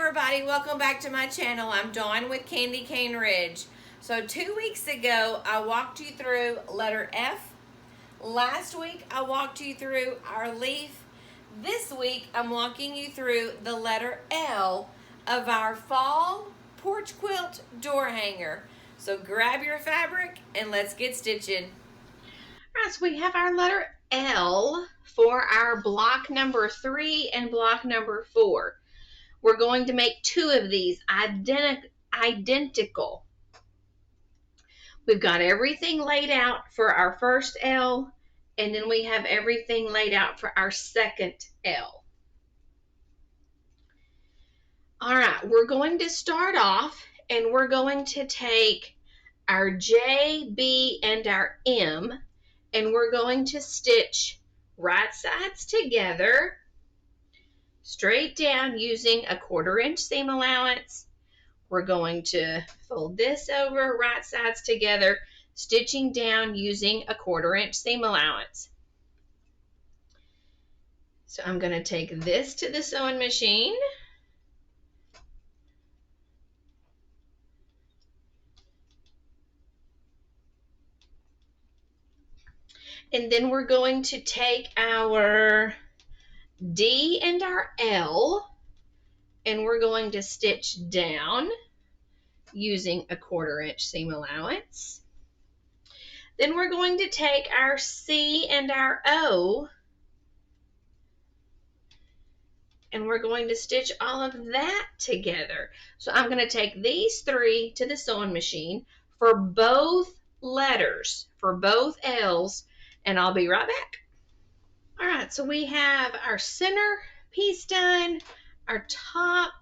everybody, welcome back to my channel. I'm Dawn with Candy Cane Ridge. So 2 weeks ago I walked you through letter F. Last week I walked you through our leaf. This week I'm walking you through the letter L of our Fall Porch Quilt door hanger. So grab your fabric and let's get stitching. Alright, so we have our letter L for our block number 3 and block number 4. We're going to make 2 of these identical. We've got everything laid out for our first L, and then we have everything laid out for our second L. Alright, we're going to start off and we're going to take our J, B, and our M, and we're going to stitch right sides together, straight down using a 1/4 inch seam allowance. We're going to fold this over, right sides together, stitching down using a 1/4 inch seam allowance. So I'm going to take this to the sewing machine. And then we're going to take our D and our L, and we're going to stitch down using a 1/4 inch seam allowance. Then we're going to take our C and our O, and we're going to stitch all of that together. So I'm going to take these 3 to the sewing machine for both letters, for both L's, and I'll be right back. All right, so we have our center piece done, our top,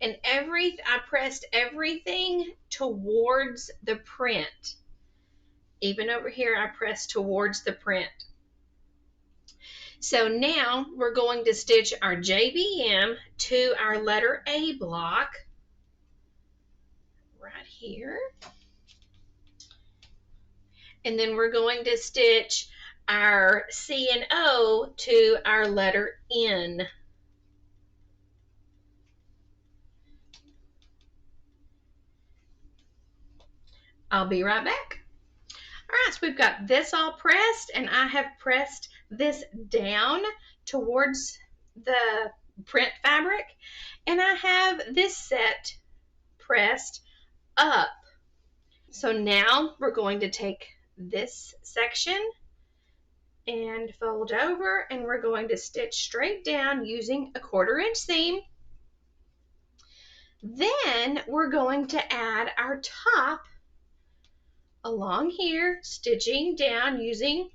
and I pressed everything towards the print. Even over here, I pressed towards the print. So now we're going to stitch our JBM to our letter A block right here. And then we're going to stitch our C and O to our letter N. I'll be right back. All right, so we've got this all pressed, and I have pressed this down towards the print fabric, and I have this set pressed up. So now we're going to take this section and fold over, and we're going to stitch straight down using a 1/4 inch seam. Then we're going to add our top along here, stitching down using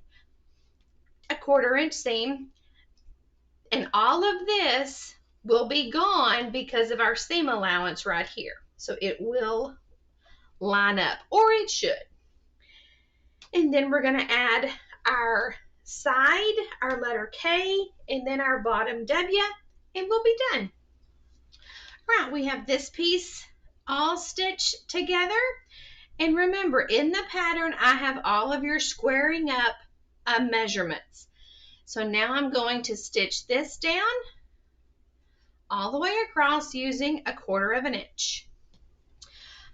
a 1/4 inch seam, and all of this will be gone because of our seam allowance right here. So it will line up, or it should. And then we're going to add our side, our letter K, and then our bottom W, and we'll be done. All right, we have this piece all stitched together. And remember, in the pattern, I have all of your squaring up measurements. So now I'm going to stitch this down all the way across using a 1/4 inch.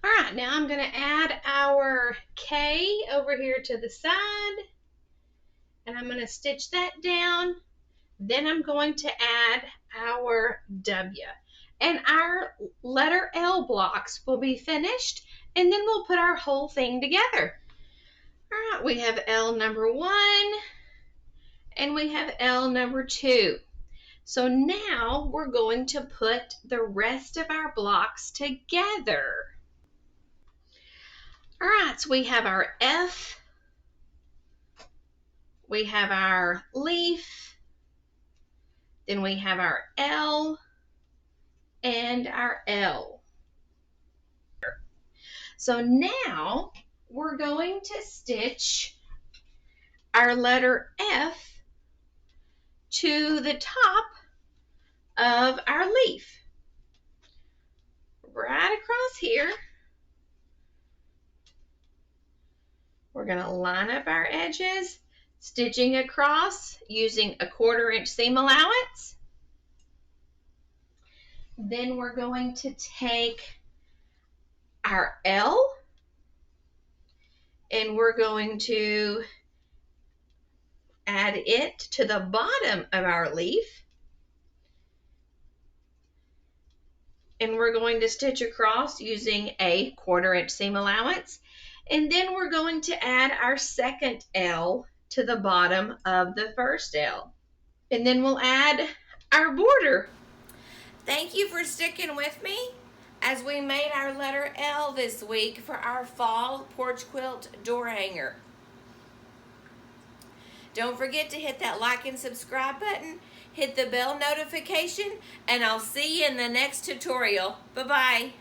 All right, now I'm going to add our K over here to the side, and I'm going to stitch that down. Then I'm going to add our W, and our letter L blocks will be finished, and then we'll put our whole thing together. All right, we have L number 1, and we have L number 2. So now we're going to put the rest of our blocks together. All right, so we have our F, we have our leaf, then we have our L, and our L. So now we're going to stitch our letter F to the top of our leaf, right across here. We're going to line up our edges, stitching across using a 1/4 inch seam allowance. Then we're going to take our L and we're going to add it to the bottom of our leaf. And we're going to stitch across using a 1/4 inch seam allowance. And then we're going to add our second L to the bottom of the first L. And then we'll add our border. Thank you for sticking with me as we made our letter L this week for our fall porch quilt door hanger. Don't forget to hit that like and subscribe button, hit the bell notification, and I'll see you in the next tutorial. Bye-bye.